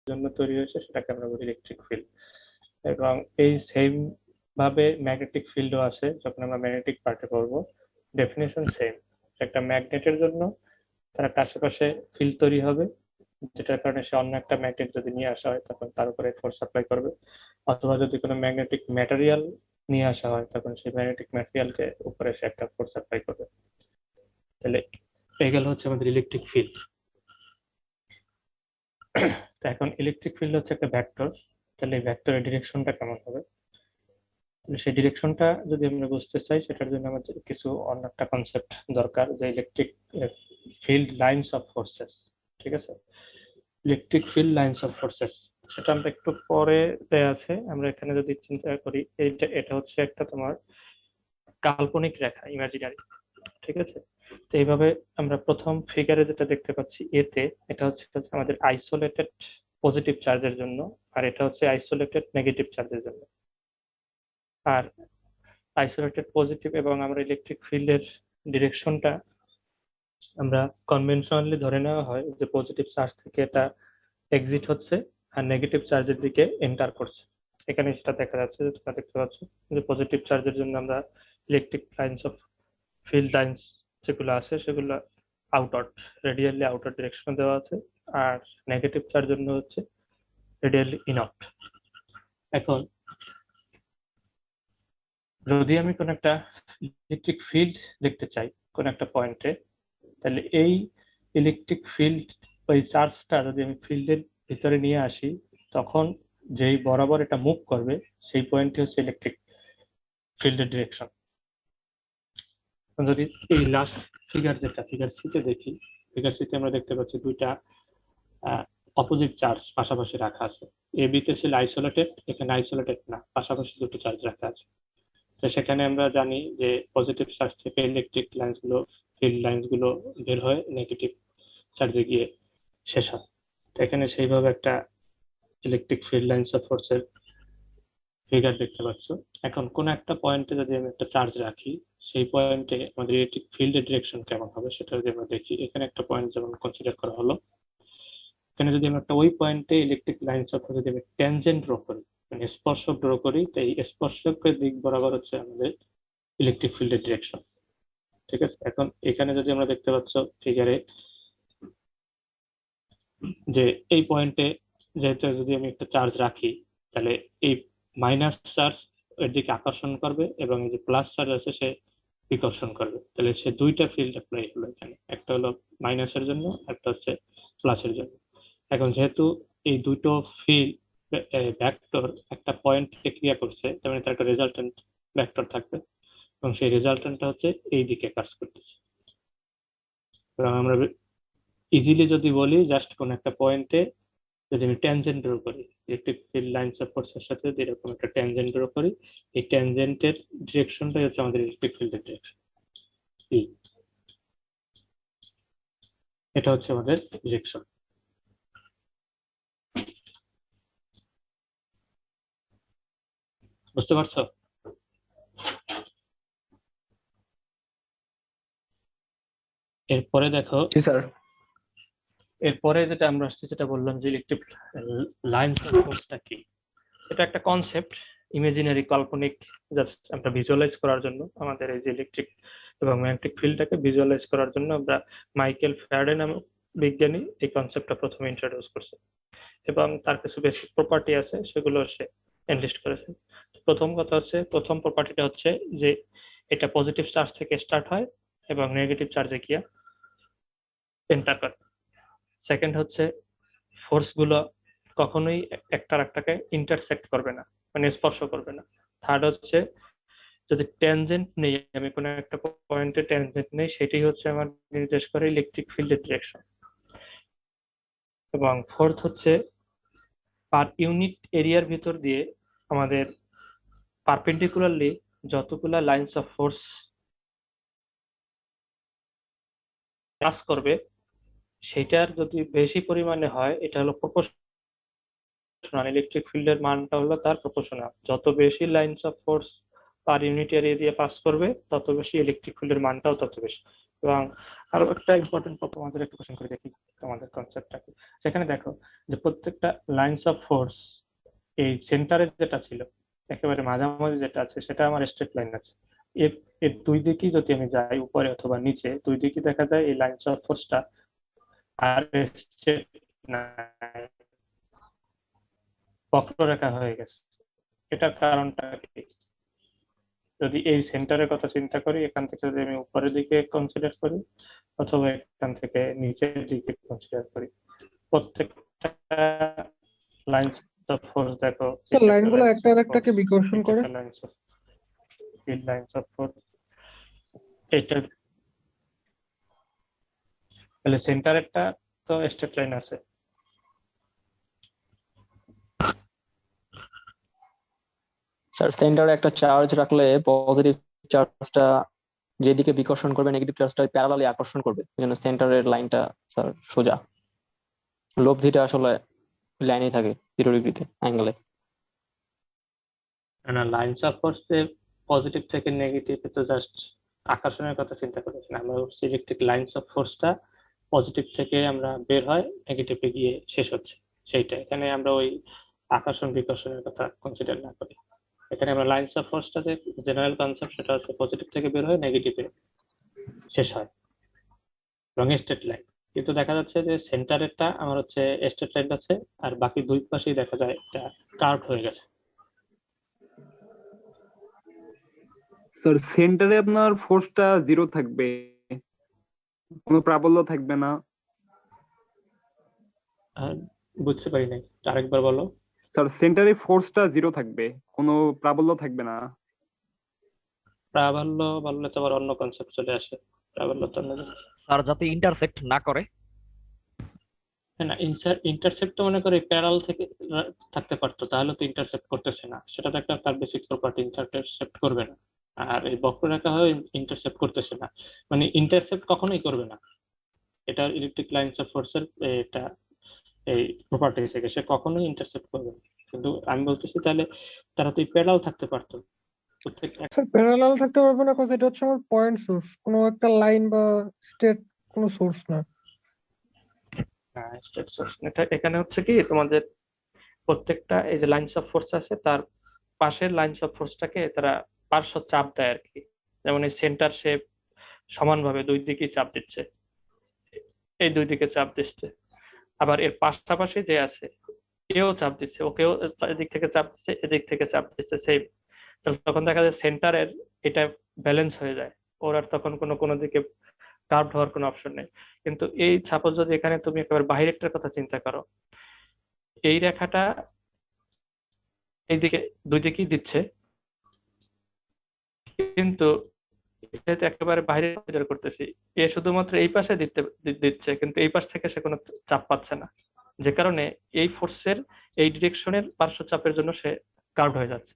জন্য তৈরি হয়েছে সেটাকে আমরা বলি ইলেকট্রিক ফিল্ড। এবং এই সেম ভাবে ম্যাগনেটিক ফিল্ডও আছে, যখন আমরা ম্যাগনেটিক পার্টে পড়বো ডেফিনেশন সেম। একটা ম্যাগনেটের জন্য তার একটা আশেপাশে ফিল্ড তৈরি হবে, যেটার কারণে সে অন্য একটা ম্যাগনেট যদি নিয়ে আসা হয় তখন তার উপরে ফোর্স অ্যাপ্লাই করবে, অথবা যদি কোনো ম্যাগনেটিক ম্যাটেরিয়াল নিয়ে আসা হয় তখন সেই ম্যাগনেটিক ম্যাটেরিয়ালকে উপরে সে একটা ফোর্স অ্যাপ্লাই করবে। তাহলে এই গেল হচ্ছে আমাদের ইলেকট্রিক ফিল্ড। তো এখন ইলেকট্রিক ফিল্ড হচ্ছে একটা ভেক্টর, তাহলে এই ভেক্টরের ডিরেকশনটা কেমন হবে? সেই ডিরেকশনটা যদি আমরা বুঝতে চাই সেটার জন্য আমাদের কিছু অন্য একটা কনসেপ্ট দরকার, যে electric field lines of forces. ঠিক আছে, electric field lines of forces সেটা আমরা একটু পরে দেয়া আছে। আমরা এখানে যদি চিন্তা করি, এটা হচ্ছে একটা তোমার কাল্পনিক রেখা, ইমাজিনারি। ঠিক আছে, তো এইভাবে আমরা প্রথম ফিগারে যেটা দেখতে পাচ্ছি এতে, এটা হচ্ছে আমাদের আইসোলেটেড পজিটিভ চার্জের জন্য, আর এটা হচ্ছে আইসোলেটেড নেগেটিভ চার্জের জন্য। আর আইসোলেটেড পজিটিভ এবং আমরা ইলেকট্রিক ফিল্ডের ডিরেকশনটা আমরা কনভেনশনালি ধরে নেওয়া হয় যে পজিটিভ চার্জ থেকে এটা এক্সিট হচ্ছে আর নেগেটিভ চার্জের দিকে এন্টার করছে। এখানে সেটা দেখা যাচ্ছে, যে তোমরা দেখতে পাচ্ছ যে পজিটিভ চার্জের জন্য আমরা electric lines of field lines যেগুলো আছে সেগুলো আউটওয়ার্ড, রেডিয়ালি আউটওয়ার্ড ডিরেকশনে দেওয়া আছে, আর নেগেটিভ চার্জের জন্য হচ্ছে রেডিয়ালি ইনওয়ার্ড। এখন যদি আমি কোন একটা ইলেকট্রিক ফিল্ড দেখতে চাই কোন একটা পয়েন্টে, তাহলে এই ইলেকট্রিক ফিল্ড, ওই চার্জটা যদি আমি ফিল্ডের ভিতরে নিয়ে আসি, তখন যেই বরাবর এটা মুভ করবে সেই পয়েন্টে হচ্ছে ইলেকট্রিক ফিল্ডের ডিরেকশন। যদি এই লাস্ট ফিগার, যেটা ফিগার সিতে দেখি, ফিগার সিতে আমরা দেখতে পাচ্ছি দুইটা অপোজিট চার্জ পাশাপাশি রাখা আছে। এ বিতে ছিল আইসোলেটেড, এখানে আইসোলেটেড না, পাশাপাশি দুটো চার্জ রাখা আছে। তো সেখানে আমরা জানি যে পজিটিভ চার্জ থেকে ইলেকট্রিক লাইন্স গুলো, ফিল্ড লাইন্স গুলো বের হয়, নেগেটিভ চার্জে গিয়ে শেষ হয়। তো এখানে সেইভাবে একটা ইলেকট্রিক ফিল্ড লাইন্স অফ ফোর্সের ফিগার দেখতে পাচ্ছ। এখন কোন একটা পয়েন্টে যদি আমি একটা চার্জ রাখি, সেই পয়েন্টে আমাদের ইলেকট্রিক ফিল্ডের ডিরেকশন কেমন হবে সেটা যদি আমরা দেখি। এখানে একটা পয়েন্ট যেমন কনসিডার করা হলো, এখানে যদি আমরা একটা ওই পয়েন্টে ইলেকট্রিক লাইন্স অফ যদি আমি ট্যানজেন্ট ড্র করি, মানে স্পর্শক ড্র করি, তো এই স্পর্শকের দিক বরাবর হচ্ছে আমাদের ইলেকট্রিক ফিল্ডের ডিরেকশন। ঠিক আছে, এখন এখানে যদি আমরা দেখতে পাচ্ছ ফিগারে যে এই পয়েন্টে যেহেতু যদি আমি একটা চার্জ রাখি, তাহলে এই মাইনাস চার্জ এর দিকে আকর্ষণ করবে এবং এই যে প্লাস চার্জ আছে সে বিকর্ষণ করবে। তাহলে সে দুইটা ফিল্ড অ্যাপ্লাই হলো এখানে, একটা হলো মাইনাসের জন্য, একটা হচ্ছে প্লাসের জন্য। এখন যেহেতু এই দুটো ফিল্ড ভেক্টর একটা পয়েন্টে ক্রিয়া করছে, তার মানে তার একটা রেজাল্টেন্ট ভেক্টর থাকবে এবং সেই রেজাল্টেন্টটা হচ্ছে এই দিকে কাজ করতেছে। এবং আমরা ইজিলি যদি বলি, জাস্ট কোন একটা পয়েন্টে যদি আমি ট্যানজেন্ট ড্র করি, ইলেকট্রিক ফিল্ড লাইন্স অফ ফোর্সের সাথে যদি এরকম একটা ট্যানজেন্ট ড্র করি, এই ট্যানজেন্টের ডিরেকশনটাই হচ্ছে আমাদের ইলেকট্রিক ফিল্ডের ডিরেকশন। এটা হচ্ছে আমাদের ডিরেকশন। বুঝতে পারছো? এরপরে দেখো, স্যার এরপরে যেটা আমরা আসছি, যেটা বললাম যে ইলেকট্রিক লাইন্স অফ ফোর্সটা কি, এটা একটা কনসেপ্ট, ইমাজিনারি, কাল্পনিক, জাস্ট আমরা ভিজুয়ালাইজ করার জন্য। আমাদের এই যে ইলেকট্রিক এবং ম্যাগনেটিক ফিল্ডটাকে ভিজুয়ালাইজ করার জন্য আমরা মাইকেল ফ্যারাডে নামক বিজ্ঞানী এই কনসেপ্টটা প্রথমে ইন্ট্রোডিউস করছে এবং তার কিছু বেসিক প্রপার্টি আছে সেগুলো সে এনলিস্ট করেছে। প্রথম কথা হচ্ছে, প্রথম প্রপার্টিটা হচ্ছে যে এটা পজিটিভ চার্জ থেকে স্টার্ট হয় এবং নেগেটিভ চার্জে গিয়ে এন্টার করে। সেকেন্ড হচ্ছে, ফোর্স গুলো কখনোই একটা আরেকটাকে ইন্টারসেক্ট করবে না, মানে স্পর্শ করবে না। থার্ড হচ্ছে, যদি ট্যানজেন্ট নেই, আমি কোনো একটা পয়েন্টে ট্যানজেন্ট নেই, সেটাই হচ্ছে আমার নির্দেশ করে ইলেকট্রিক ফিল্ডের ডিরেকশন। এবং ফোর্থ হচ্ছে, পার ইউনিট এরিয়ার ভিতর দিয়ে আমাদের পারপেন্ডিকুলারলি যতগুলা লাইন্স অফ ফোর্স পাস করবে, সেটার যদি বেশি পরিমাণে হয়, এটা হলো প্রপোর্শনাল। ইলেকট্রিক ফিল্ডের মানটা হলো তার প্রপোর্শনাল। যত বেশি lines of force per unit area দিয়ে পাস করবে, তত বেশি ইলেকট্রিক ফিল্ডের মানটাও তত বেশি। এবং আরো একটা ইম্পর্টেন্ট তোমাদের একটু কোশ্চেন করে দেখি তোমাদের কনসেপ্টটা কি। সেখানে দেখো যে প্রত্যেকটা লাইনস অফ ফোর্স এই সেন্টারে যেটা ছিল একেবারে মাঝামাঝি যেটা আছে সেটা আমার স্ট্রেট লাইন আছে। এর এর দুই দিকেই যদি আমি যাই উপরে অথবা নিচে দুই দিকে দেখা যায় এই লাইনস অফ ফোর্সটা আর স্ট্রেট নাই, বক্ররেখা হয়ে গেছে। এটার কারণটা কি? যদি এই সেন্টারের কথা চিন্তা করি, এখান থেকে যদি আমি উপরের দিকে কনসিডার করি অথবা এখান থেকে নিচের দিকে কনসিডার করি, প্রত্যেকটা লাইন্স অফ ফোর্স দেখো, লাইনগুলো একটা আর একটাকে বিকর্ষণ করে। Lines of lines of force এটা, তাহলে সেন্টারেরটা তো স্ট্রেট লাইন আছে। স্যার সেন্টারে একটা চার্জ রাখলে পজিটিভ চার্জটা যেদিকে বিকর্ষণ করবে নেগেটিভ চার্জটা প্যারালালি আকর্ষণ করবে, এই জন্য সেন্টারের লাইনটা স্যার সোজা, লব্ধিটা আসলে লাইনে থাকে 0 ডিগ্রিতে অ্যাঙ্গেলে। না, লাইন্স অফ ফোর্স পজিটিভ থেকে নেগেটিভ তো জাস্ট আকর্ষণের কথা চিন্তা করেছি না, আমরা ইলেকট্রিক লাইন্স অফ ফোর্সটা পজিটিভ থেকে আমরা বের হয় নেগেটিভে গিয়ে শেষ হচ্ছে, সেইটা এখানে আমরা ওই আকর্ষণ বিকর্ষণের কথা কনসিডার না করি। এখানে আমরা লাইন্স অফ ফোর্সটা যে জেনারেল কনসেপ্ট সেটা হচ্ছে পজিটিভ থেকে বের হয় নেগেটিভে শেষ হয় এবং স্ট্রেট লাইন। কিন্তু দেখা যাচ্ছে যে সেন্টারেরটা আমার হচ্ছে স্ট্রেট লাইন আছে আর বাকি দুই পাশেই দেখা যায় এটা কার্ভ হয়ে গেছে। স্যার সেন্টারে আপনার ফোর্সটা 0 থাকবে, কোনো প্রাবল্য থাকবে না। বুঝতে পারি নাই, আরেকবার বলো। স্যার সেন্টারে ফোর্সটা 0 থাকবে, কোনো প্রাবল্য থাকবে না। প্রাবল্য বললে তো আবার অন্য কনসেপ্ট চলে আসে, প্রাবল্য তো অন্য জিনিস। স্যার যাতে ইন্টারসেক্ট না করে। না, ইন্টারসেপ্ট তো মনে করি প্যারাল থেকে থাকতে পারতো, তাহলে তো ইন্টারসেপ্ট করতেছে না, সেটা তো একটা তার বেসিক প্রপার্টি, ইন্টারসেপ্ট করবে না। আর এই বক্ররেখা হয়ে ইন্টারসেপ্ট করতেছে না, মানে ইন্টারসেপ্ট কখনোই করবে না, এটা ইলেকট্রিক লাইন্স অফ ফোর্সের এটা এই প্রপার্টি হিসেবে সে কখনোই ইন্টারসেপ্ট করবে না। কিন্তু আমি বলতেছি তাহলে তারা তো প্যারাল থাকতে পারতো প্রত্যেকটা। স্যার প্যারালাল থাকতে পারবে না, কারণ এটা হচ্ছে আমার পয়েন্ট সোর্স, কোনো একটা লাইন বা স্টেট কোনো সোর্স না। স্টেট সোর্স এখানে হচ্ছে কি তোমাদের প্রত্যেকটা এই যে লাইন্স অফ ফোর্স আছে তার পাশের লাইন্স অফ ফোর্সটাকে তারা পার্শ্ব চাপ দেয় আর কি। যেমন এই সেন্টার সে সমানভাবে দুই দিকেই চাপ দিচ্ছে, এই দুই দিকে চাপ দিচ্ছে, আবার এর পাশাপাশি যে আছে এও চাপ দিচ্ছে, ওকেও এদিক থেকে চাপ দিচ্ছে, এদিক থেকে চাপ দিচ্ছে সেম। তখন দেখা যায় সেন্টারের এটা ব্যালেন্স হয়ে যায়, ওর আর তখন কোনো কোনো দিকে কার্ভড হওয়ার কোনো অপশন নেই। কিন্তু এই সাপোজ যদি এখানে তুমি একেবারে বাইরেরটার কথা চিন্তা করো, এই রেখাটা এইদিকে দুই দিকেই দিচ্ছে, কিন্তু এটা তো একেবারে বাইরে কনসিডার করতেছি, এ শুধুমাত্র এই পাশে দিচ্ছে কিন্তু এই পাশ থেকে সে কোনো চাপ পাচ্ছে না, যে কারণে এই ফোর্সের এই ডিরেকশনের পার্শ্ব চাপের জন্য সে কার্ভড হয়ে যাচ্ছে।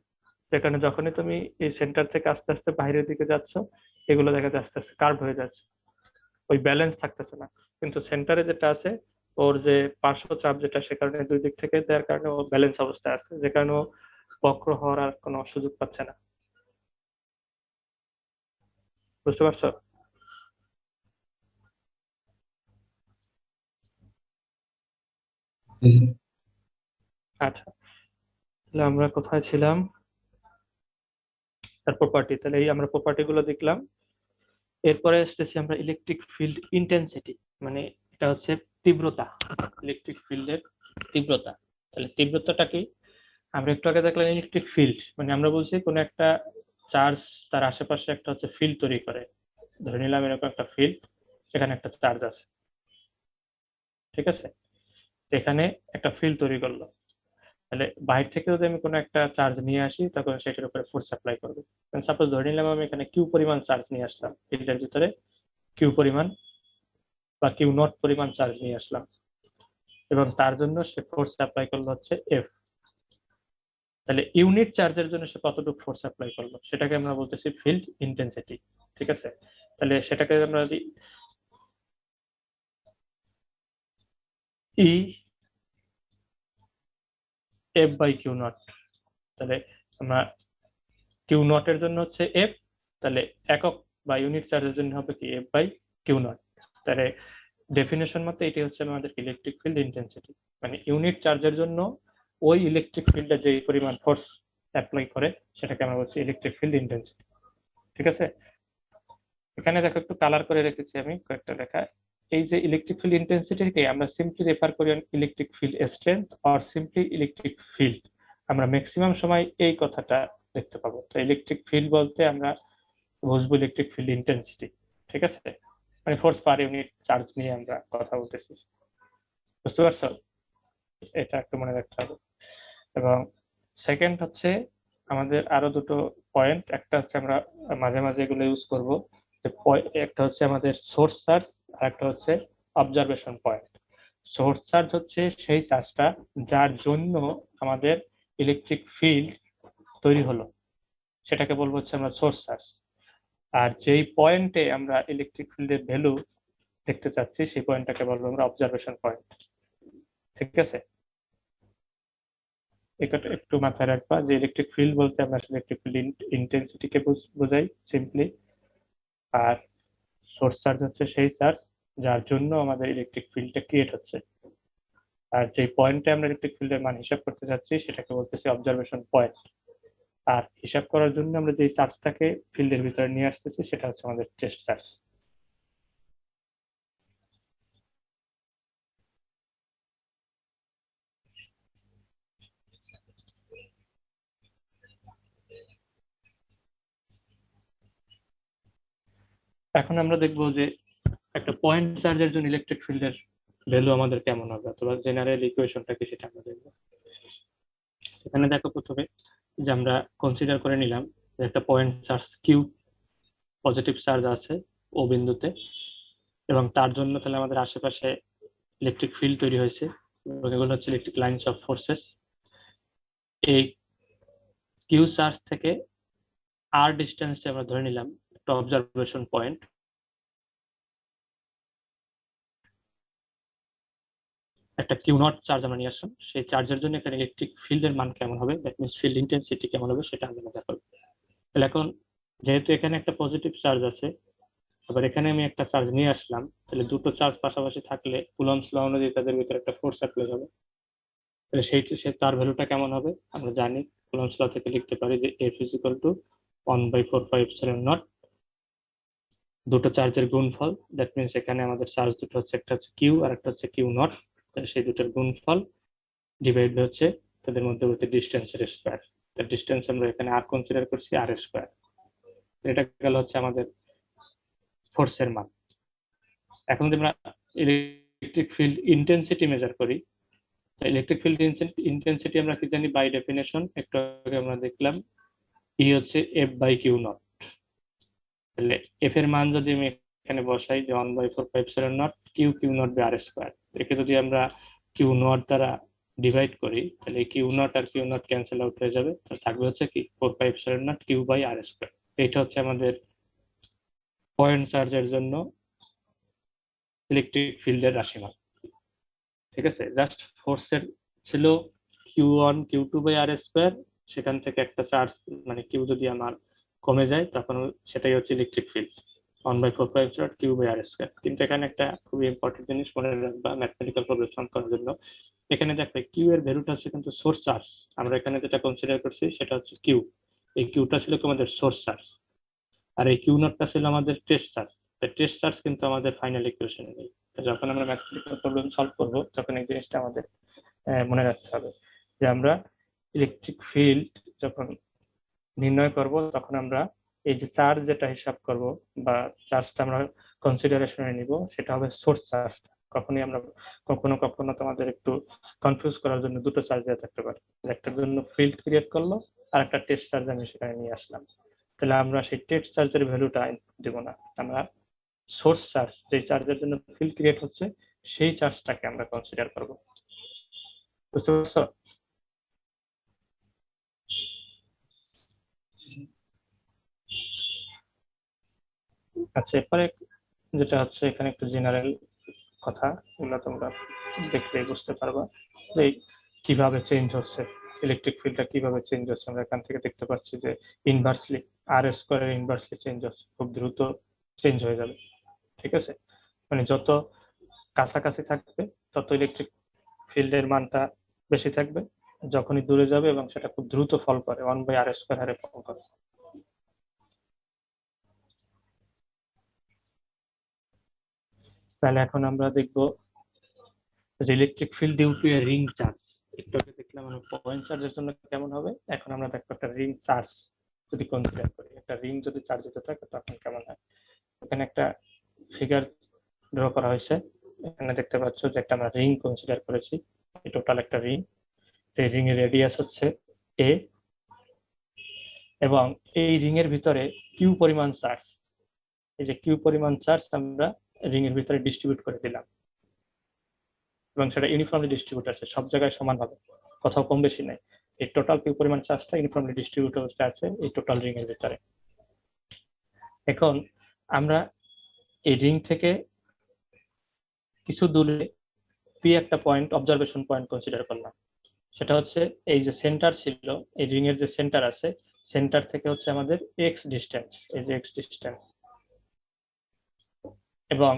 সেখানে যখনই তুমি এই সেন্টার থেকে আস্তে আস্তে বাইরের দিকে যাচ্ছ, এগুলো দেখা যায় আস্তে আস্তে কার্ভড হয়ে যাচ্ছে, ওই ব্যালেন্স থাকতেছে না। কিন্তু সেন্টারে যেটা আছে ওর যে পার্শ্ব চাপ যেটা, সে কারণে দুই দিক থেকে দেওয়ার কারণে ও ব্যালেন্স অবস্থায় আছে, যে কারণে ও বক্র হওয়ার আর কোনো সুযোগ পাচ্ছে না। বুঝতে পারছো? আচ্ছা, তাহলে আমরা কোথায় ছিলাম? তার প্রপার্টি, তাহলে এই আমরা প্রপার্টি গুলো দেখলাম। এরপরে আসতেছি আমরা ইলেকট্রিক ফিল্ড ইন্টেন্সিটি, মানে এটা হচ্ছে তীব্রতা, ইলেকট্রিক ফিল্ডের তীব্রতা। তাহলে তীব্রতাটা কি? আমরা একটু আগে দেখলাম ইলেকট্রিক ফিল্ড মানে আমরা বলছি কোন একটা চার্জ তার আশেপাশে একটা হচ্ছে ফিল্ড তৈরি করে। ধরে নিলাম এরকম একটা ফিল্ড, সেখানে একটা চার্জ আছে, ঠিক আছে, এখানে একটা ফিল্ড তৈরি করলো। তাহলে বাইরে থেকে যদি আমি কোনো একটা চার্জ নিয়ে আসি তখন সেটার উপরে ফোর্স অ্যাপ্লাই করবে। সাপোজ ধরে নিলাম আমি এখানে কিউ পরিমাণ চার্জ নিয়ে আসলাম, ফিল্ডের ভিতরে কিউ পরিমাণ বা কিউ নট পরিমাণ চার্জ নিয়ে আসলাম, এবং তার জন্য সে ফোর্স অ্যাপ্লাই করলো হচ্ছে এফ। তাহলে ইউনিট চার্জের জন্য সে কতটুকু ফোর্স অ্যাপ্লাই করলো সেটাকে আমরা বলতেছি ফিল্ড ইন্টেন্সিটি, ঠিক আছে। তাহলে সেটাকে আমরা যদি E F by Q naught, তাহলে আমরা কিউ নট এর জন্য হচ্ছে এফ, তাহলে একক বা ইউনিট চার্জের জন্য হবে কি এফ বাই কিউ নট। তাহলে ডেফিনেশন মতে এটি হচ্ছে আমাদের ইলেকট্রিক ফিল্ড ইন্টেন্সিটি, মানে ইউনিট চার্জের জন্য ওই ইলেকট্রিক ফিল্ডে যে পরিমাণ ফোর্স অ্যাপ্লাই করে সেটাকে আমরা বলছি ইলেকট্রিক ফিল্ড ইন্টেন্সিটি। ঠিক আছে, এখানে দেখো একটু কালার করে রেখেছি আমি কয়েকটা লেখা। এই যে ইলেকট্রিক ফিল্ড ইন্টেন্সিটিকে আমরা সিম্পলি রেফার করি electric field strength or simply electric field. আমরা ম্যাক্সিমাম সময় এই কথাটা দেখতে পাবো। তো ইলেকট্রিক ফিল্ড বলতে আমরা বুঝবো ইলেকট্রিক ফিল্ড ইন্টেন্সিটি। ঠিক আছে, মানে ফোর্স পার ইউনিট চার্জ নিয়ে আমরা কথা বলতেছি, বুঝতে পারছো? এটা একটু মনে রাখতে হবে। এবং সেকেন্ড হচ্ছে আমাদের আরো দুটো পয়েন্ট, একটা হচ্ছে আমরা মাঝে মাঝে এগুলো ইউজ করব, একটা হচ্ছে আমাদের সোর্স চার্জ আর একটা হচ্ছে অবজারভেশন পয়েন্ট। সোর্স চার্জ হচ্ছে সেই চার্জটা যার জন্য আমাদের ইলেকট্রিক ফিল্ড তৈরি হলো, সেটাকে বলবো হচ্ছে আমরা সোর্স চার্জ। আর যেই পয়েন্টে আমরা ইলেকট্রিক ফিল্ডের ভ্যালু দেখতে চাচ্ছি সেই পয়েন্টটাকে বলবো আমরা অবজারভেশন পয়েন্ট। ঠিক আছে, এটা একটু মাথায় রাখবা যে ইলেকট্রিক ফিল্ড বলতে আমরা আসলে ইলেকট্রিক ফিল্ড ইন্টেন্সিটিকে বোঝাই সিম্পলি, আর সোর্স চার্জ হচ্ছে সেই চার্জ যার জন্য আমাদের ইলেকট্রিক ফিল্ডটা ক্রিয়েট হচ্ছে। আর যে পয়েন্টে আমরা ইলেকট্রিক ফিল্ডের মান হিসাব করতে যাচ্ছি সেটাকে বলতেছি অবজারভেশন পয়েন্ট। আর হিসাব করার জন্য আমরা যে চার্জটাকে ফিল্ডের ভিতরে নিয়ে আসতেছি সেটা হচ্ছে আমাদের টেস্ট চার্জ। এখন আমরা দেখবো যে একটা পয়েন্ট চার্জের জন্য ইলেকট্রিক ফিল্ডের ভ্যালু আমাদের কেমন হবে, অথবা জেনারেল ইকুয়েশনটা কি সেটা আমরা দেখবো। এখানে দেখো প্রথমে যে আমরা কনসিডার করে নিলাম যে একটা point charge Q positive charge আছে ও বিন্দুতে, এবং তার জন্য তাহলে আমাদের আশেপাশে ইলেকট্রিক ফিল্ড তৈরি হয়েছে, এবং এগুলো হচ্ছে ইলেকট্রিক লাইনস অফ ফোর্সেস। এই কিউ চার্জ থেকে আর ডিস্টেন্সে আমরা ধরে নিলাম একটা অবজারভেশন পয়েন্ট। একটা কিউ নট চার্জ আমরা নিয়ে আসলাম, সেই চার্জের জন্য এখানে ইলেকট্রিক ফিল্ডের মান কেমন হবে, দ্যাট মিনস ফিল্ড ইন্টেন্সিটি কেমন হবে সেটা আমরা দেখাবো। তাহলে এখন যেহেতু এখানে একটা পজিটিভ চার্জ আছে, আবার এখানে আমি একটা চার্জ নিয়ে আসলাম, তাহলে দুটো চার্জ পাশাপাশি থাকলে কুলম্বস ল অনুযায়ী তাদের ভিতরে একটা ফোর্স অ্যাপ্লাই হবে। তাহলে সে তার ভ্যালুটা কেমন হবে আমরা জানি, কুলম্বস ল থেকে লিখতে পারি যে F = 1/4πε0, দুটো চার্জের গুণফল। দ্যাট মিনস এখানে আমাদের চার্জ দুটো হচ্ছে, একটা হচ্ছে কিউ আর একটা হচ্ছে কিউ নট, সেই দুটোর গুণফল ডিভাইড হচ্ছে তাদের মধ্যবর্তী ডিস্টেন্সের স্কোয়ার। তার ডিস্টেন্স আমরা এখানে আর কনসিডার করছি আর স্কোয়ার। এটা গেল হচ্ছে আমাদের ফোর্সের মান। এখন যদি আমরা ইলেকট্রিক ফিল্ড ইন্টেন্সিটি মেজার করি, ইলেকট্রিক ফিল্ড ইন্টেন্সিটি আমরা কি জানি বাই ডেফিনেশন, একটু আগে আমরা দেখলাম ই হচ্ছে F/Q0। তাহলে এফ এর মান যদি আমি এখানে বসাই যে 1/4πε0 Q0/r², একে যদি আমরা Q0 দ্বারা ডিভাইড করি তাহলে Q0 আর Q0 ক্যান্সেল আউট হয়ে যাবে, তাহলে থাকবে হচ্ছে কি 4πε0 Q/r²। এটা হচ্ছে আমাদের পয়েন্ট চার্জের জন্য ইলেকট্রিক ফিল্ডের রাশিমালা। ঠিক আছে, জাস্ট ফোর্সের ছিল Q1 Q2/r², সেখান থেকে একটা চার্জ মানে কিউ যদি আমার কমে যায় তখন সেটাই হচ্ছে ইলেকট্রিক ফিল্ড 1/4πε0 Q/r²। কিন্তু এখানে একটা খুবই ইম্পর্টেন্ট জিনিস মনে রাখবা ম্যাথমেটিক্যাল প্রবলেম সলভ করার জন্য, এখানে দেখবে কিউ এর ভ্যালুটা হচ্ছে কিন্তু সোর্স চার্জ। আমরা এখানে যেটা কনসিডার করছি সেটা হচ্ছে কিউ, এই কিউটা ছিল আমাদের সোর্স চার্জ, আর এই কিউ নটটা ছিল আমাদের টেস্ট চার্জ। টেস্ট চার্জ কিন্তু আমাদের ফাইনাল ইকুয়েশনে নেই। যখন আমরা ম্যাথমেটিক্যাল প্রবলেম সলভ করব তখন এই জিনিসটা আমাদের মনে রাখতে হবে যে আমরা ইলেকট্রিক ফিল্ড যখন নির্ণয় করব তখন আমরা এই যে চার্জ যেটা হিসাব করব বা চার্জটা আমরা কনসিডারেশনে নিব সেটা হবে সোর্স চার্জ। কখনোই আমরা কখনো কখনো তোমাদের একটু কনফিউজ করার জন্য দুটো চার্জ দেওয়া থাকতে পারে, একটার জন্য ফিল্ড ক্রিয়েট করলো আর একটা টেস্ট চার্জ আমি সেখানে নিয়ে আসলাম। তাহলে আমরা সেই টেস্ট চার্জের ভ্যালুটা ইনপুট দেব না, আমরা সোর্স চার্জ যে চার্জের জন্য ফিল্ড ক্রিয়েট হচ্ছে সেই চার্জটাকে আমরা কনসিডার করব। বুঝতে পারছো? আচ্ছা, এরপরে যেটা হচ্ছে এখানে একটু জেনারেল কথা, এগুলো তোমরা দেখলে বুঝতে পারবা যে কিভাবে চেঞ্জ হচ্ছে ইলেকট্রিক ফিল্ডটা, কিভাবে চেঞ্জ হচ্ছে। আমরা এখান থেকে দেখতে পাচ্ছি যে ইনভার্সলি আর স্কোয়ারের ইনভার্সলি চেঞ্জ হচ্ছে, খুব দ্রুত চেঞ্জ হয়ে যাবে। ঠিক আছে, মানে যত কাছাকাছি থাকবে তত ইলেকট্রিক ফিল্ডের মানটা বেশি থাকবে, যখনই দূরে যাবে এবং সেটা খুব দ্রুত ফল করে 1/r² হারে ফল করে। তাহলে এখন আমরা দেখব যে electric field due to a ring charge. একটু আগে দেখলাম আমরা পয়েন্ট চার্জের জন্য কেমন হবে, এখন আমরা দেখবো একটা রিং চার্জ যদি কনসিডার করি, একটা রিং যদি চার্জিত থাকে তখন কেমন হয়। এখানে একটা ফিগার ড্র করা হয়েছে, এখানে দেখতে পাচ্ছ যে একটা আমরা রিং কনসিডার করেছি, এই টোটাল একটা রিং, সেই রিং এর রেডিয়াস হচ্ছে a, এবং এই রিং এর ভিতরে কিউ পরিমাণ চার্জ, এই যে কিউ পরিমাণ চার্জ আমরা রিং এর ভিতরে ডিস্ট্রিবিউট করে দিলাম, এবং সেটা ইউনিফর্মলি ডিস্ট্রিবিউট আছে, সব জায়গায় সমান হবে, কোথাও কম বেশি নাই। এই টোটাল কিউ পরিমাণ চার্জটা ইউনিফর্মলি ডিস্ট্রিবিউট অবস্থায় আছে এই টোটাল রিং এর ভিতরে। এখন আমরা এই রিং থেকে কিছু দূরে পি একটা পয়েন্ট, অবজারভেশন পয়েন্ট কনসিডার করলাম, সেটা হচ্ছে এই যে সেন্টার ছিল, এই রিং এর যে সেন্টার আছে, সেন্টার থেকে হচ্ছে আমাদের এক্স ডিস্টেন্স, এই যে এক্স ডিস্টেন্স, এবং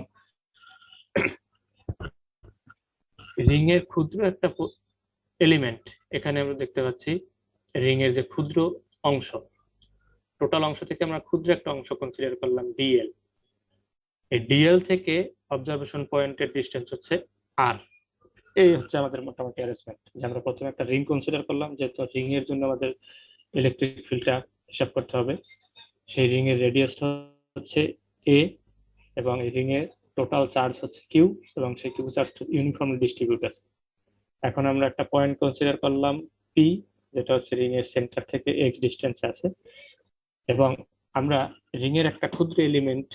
রিং এর ক্ষুদ্র একটা এলিমেন্ট, এখানে আমরা দেখতে পাচ্ছি রিং এর যে ক্ষুদ্র অংশ, টোটাল অংশ থেকে আমরা ক্ষুদ্র একটা অংশ কনসিডার করলাম ডিএল, এই ডিএল থেকে অবজারভেশন পয়েন্টের ডিস্টেন্স হচ্ছে আর। এই হচ্ছে আমাদের মোটামুটি অ্যারেঞ্জমেন্ট, যে আমরা প্রথমে একটা রিং কনসিডার করলাম, যেহেতু রিং এর জন্য আমাদের ইলেকট্রিক ফিল্ডটা হিসাব করতে হবে, সেই রিং এর রেডিয়াসটা হচ্ছে এ, এবং এই রিং এর টোটাল চার্জ হচ্ছে কিউ, এবং সেই কিউ চার্জ ইউনিফর্মলি ডিস্ট্রিবিউট আছে। এখন আমরা একটা পয়েন্ট কনসিডার করলাম পি, যেটা হচ্ছে রিং এর সেন্টার থেকে এক্স ডিস্টেন্স আছে, এবং আমরা রিং এর একটা ক্ষুদ্র এলিমেন্ট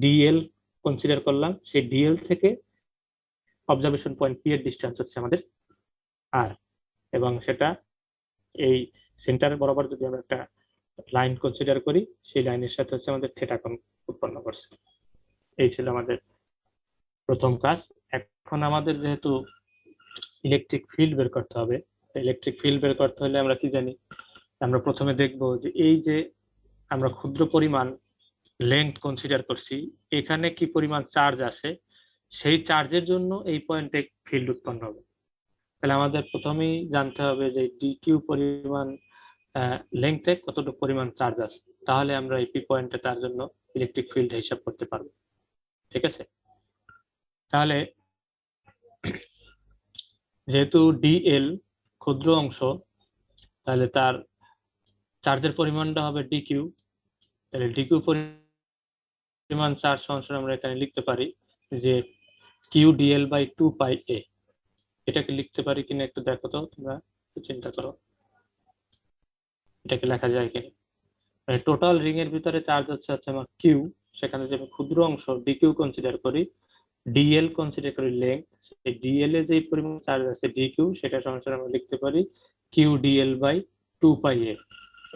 ডিএল কনসিডার করলাম, সেই ডিএল থেকে অবজারভেশন পয়েন্ট পি এর ডিস্টেন্স হচ্ছে আমাদের আর, এবং সেটা এই সেন্টারের বরাবর যদি আমরা একটা লাইন কনসিডার করি, সেই লাইনের সাথে হচ্ছে আমাদের থিটা কোণ উৎপন্ন করছে। এই ছিল আমাদের প্রথম কাজ। এখন আমাদের যেহেতু ইলেকট্রিক ফিল্ড বের করতে হবে, ইলেকট্রিক ফিল্ড বের করতে হলে আমরা কি জানি, আমরা প্রথমে দেখব যে এই যে আমরা ক্ষুদ্র পরিমাণ লেন্থ কনসিডার করছি, এখানে কি পরিমাণ চার্জ আছে, সেই চার্জের জন্য এই পয়েন্টে ফিল্ড উৎপন্ন হবে। তাহলে আমাদের প্রথমেই জানতে হবে যে ডি কিউ পরিমাণ লেন্থে কতটুকু পরিমাণ চার্জ আছে, তাহলে আমরা এই পি পয়েন্টে তার জন্য ইলেকট্রিক ফিল্ড হিসাব করতে পারবো। ঠিক আছে, তাহলে যেহেতু ডিএল ক্ষুদ্র অংশ, তাহলে তার চার্জের পরিমাণটা হবে ডিকিউ, তাহলে ডিকিউ পরিমাণ চার্জ সমান আমরা এখানে লিখতে পারি যে কিউ ডিএল বাই 2πa। এটাকে লিখতে পারি কিনা একটু দেখো তো, তোমরা চিন্তা করো এটাকে লেখা যায় কিনা। মানে টোটাল রিং এর ভিতরে চার্জ হচ্ছে আমার কিউ, সেখানে যদি আমি ক্ষুদ্র অংশ ডিকিউ কনসিডার করি, ডিএল কনসিডার করি লেংথ, সেই ডিএল এ যে পরিমাণ চার্জ আছে ডিকিউ, সেটা সমান আমরা লিখতে পারি কিউ ডিএল বাই 2πa।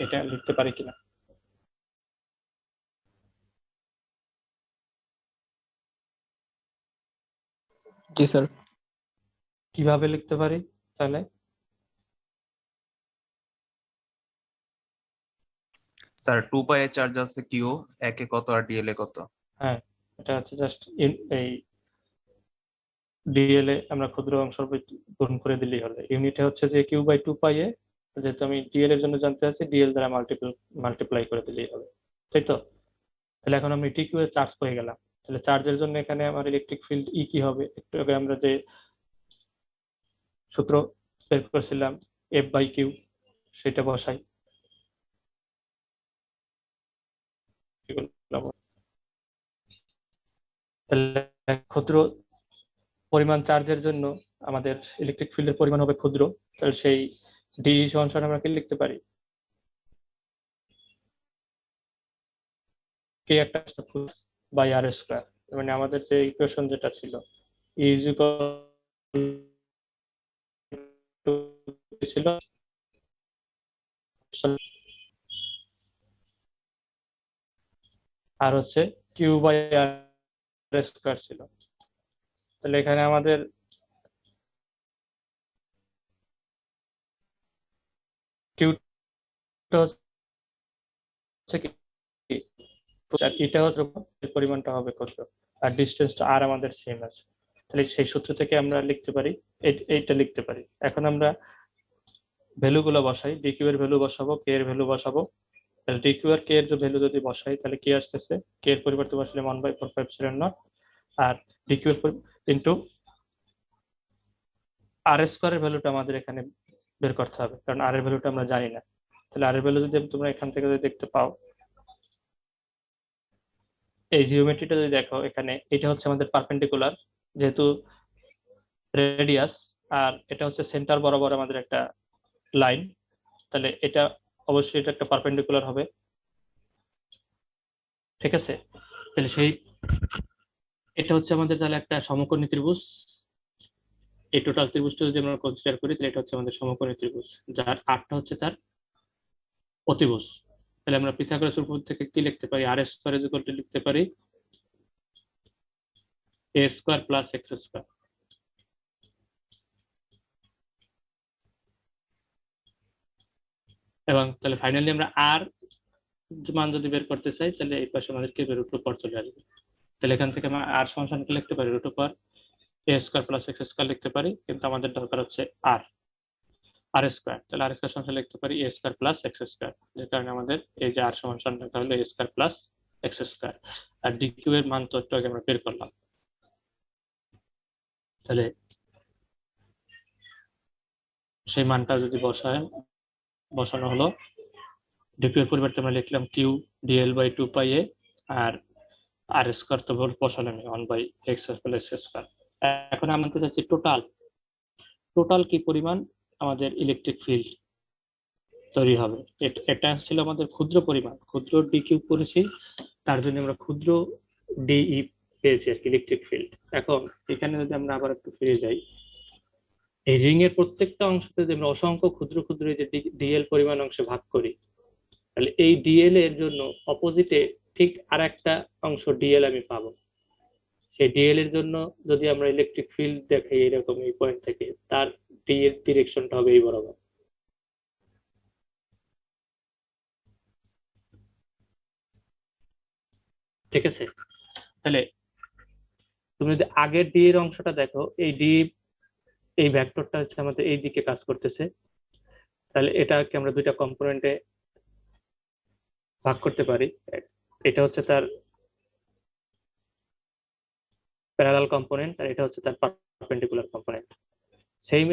এটা লিখতে পারি কিনা? জি স্যার। কিভাবে লিখতে পারি তাহলে? স্যার 2π এর চার্জ আছে কিউ, একে কত আর ডিএল এ কত? হ্যাঁ, এটা হচ্ছে জাস্ট এই ডিএল এ আমরা ক্ষুদ্র অংশ গুণ করে দিলেই হবে। ইউনিটে হচ্ছে যে কিউ বাই 2πa, যেহেতু আমি ডিএল এর জন্য জানতে চাচ্ছি, ডিএল দ্বারা মাল্টিপ্লাই করে দিলেই হবে, তাই তো? তাহলে এখন আমি টি কিউ এর চার্জ পেয়ে গেলাম, তাহলে চার্জের জন্য এখানে আমার ইলেকট্রিক ফিল্ড ই কি হবে, একটু আগে আমরা যে সূত্র বের করেছিলাম এফ বাই কিউ, সেটা বসাই। তাহলে ক্ষুদ্র পরিমাণ চার্জের জন্য আমাদের ইলেকট্রিক ফিল্ডের পরিমাণ হবে ক্ষুদ্র, তাহলে সেই ডি সমান আমরা কি লিখতে পারি, কে একটা বাই আর স্কয়ার। মানে আমাদের যে ইকুয়েশন যেটা ছিল ইজ ছিল আর হচ্ছে কিউ বাই আর স্কয়ার ছিল। তাহলে এখানে আমাদের কিউটা হচ্ছে কি, এটা হচ্ছে পরিমাণটা হবে কত, আর ডিস্টেন্স টু আর আমাদের সেম আছে, তাহলে সেই সূত্র থেকে আমরা লিখতে পারি, এইটা লিখতে পারি। এখন আমরা ভ্যালু গুলো বসাই, ডিকিউ এর ভ্যালু বসাবো, কে এর ভ্যালু বসাবো। তাহলে ডিকিউ আর কে এর যে ভ্যালু যদি বসাই তাহলে কি আসতেছে, কে এর পরিবর্তে বসালে 1/450 আর ডিকিউ এর ইনটু আর স্কোয়ার এর ভ্যালুটা আমাদের এখানে বের করতে হবে, কারণ আর এর ভ্যালুটা আমরা জানি না। তাহলে আর এর ভ্যালু যদি তোমরা এখান থেকে যদি দেখতে পাও, এই জিওমেট্রিটা যদি দেখো এখানে, এটা হচ্ছে আমাদের পারপেন্ডিকুলার যেহেতু রেডিয়াস, আর এটা হচ্ছে সেন্টার বরাবর আমাদের একটা লাইন, তাহলে এটা অবশ্যই এটা একটা পারপেন্ডিকুলার হবে, ঠিক আছে। তাহলে সেই এটা হচ্ছে আমাদের তাহলে একটা সমকোণী ত্রিভুজ। এই টোটাল ত্রিভুজটা যদি আমরা কনসিডার করি তাহলে এটা হচ্ছে আমাদের সমকোণী ত্রিভুজ, যার আটটা হচ্ছে তার অতিভুজ। তাহলে আমরা পিথাগোরাস উপপাদ্য থেকে কি লিখতে পারি, আর স্কোয়ার ইজ ইকুয়াল টু লিখতে পারি এ স্কোয়ার প্লাস এক্স স্কোয়ার। এবং তাহলে ফাইনালি আমরা আর মান যদি বের করতে চাই তাহলে এই পাশে আমাদেরকে রুট উপর চলে আসবে। তাহলে এখান থেকে আমরা আর সমানকে লিখতে পারি রুট উপর এ স্কোয়ার প্লাস এক্স স্কোয়ার লিখতে পারি, কিন্তু আমাদের দরকার হচ্ছে আর আর স্কোয়ার। তাহলে আর স্কোয়ার সমান লিখতে পারি এ স্কোয়ার প্লাস এক্স স্কোয়ার, যে কারণে আমাদের এই যে আর সমান হলো এ স্কোয়ার প্লাস এক্স স্কোয়ার। আর ডিকিউ এর মান তো একটু আগে আমরা বের করলাম। তাহলে সেই মানটা যদি বসানো হলো, ডিকিউ এর পরিবর্তে আমরা লিখলাম Q DL by 2 pi a, আর আর স্কোয়ার তো বসালাম 1/x প্লাস স্কোয়ার। এখন আমরা জানতে চাচ্ছি টোটাল কি পরিমাণ আমাদের ইলেকট্রিক ফিল্ড তৈরি হবে। এটা ছিল আমাদের ক্ষুদ্র পরিমাণ, ক্ষুদ্র ডি কিউব করেছি, তার জন্য আমরা ক্ষুদ্র ডিই পেয়েছি আর কি ইলেকট্রিক ফিল্ড। এখন এখানে যদি আমরা আবার একটু ফিরে যাই, এই রিং এর প্রত্যেকটা অংশতে যদি আমরা অসংখ্য ক্ষুদ্র ক্ষুদ্র যে ডিএল পরিমাণ অংশে ভাগ করি, তাহলে এই ডিএল এর জন্য অপোজিটে ঠিক আর একটা অংশ ডিএল আমি পাবো। সেই ডিএল এর জন্য যদি আমরা ইলেকট্রিক ফিল্ড দেখাই এরকম এই পয়েন্ট থেকে, তার ডি এর ডিরেকশনটা হবে এই বরাবর, ঠিক আছে। তাহলে তুমি যদি আগের ডি এর অংশটা দেখো, এই ডি এই ভেক্টরটা হচ্ছে আমাদের এই দিকে কাজ করতেছে, তাহলে এটাকে আমরা দুইটা কম্পোনেন্টে ভাগ করতে পারি। এটা হচ্ছে তার প্যারালাল কম্পোনেন্ট আর এটা হচ্ছে তার পারপেন্ডিকুলার কম্পোনেন্ট। সেম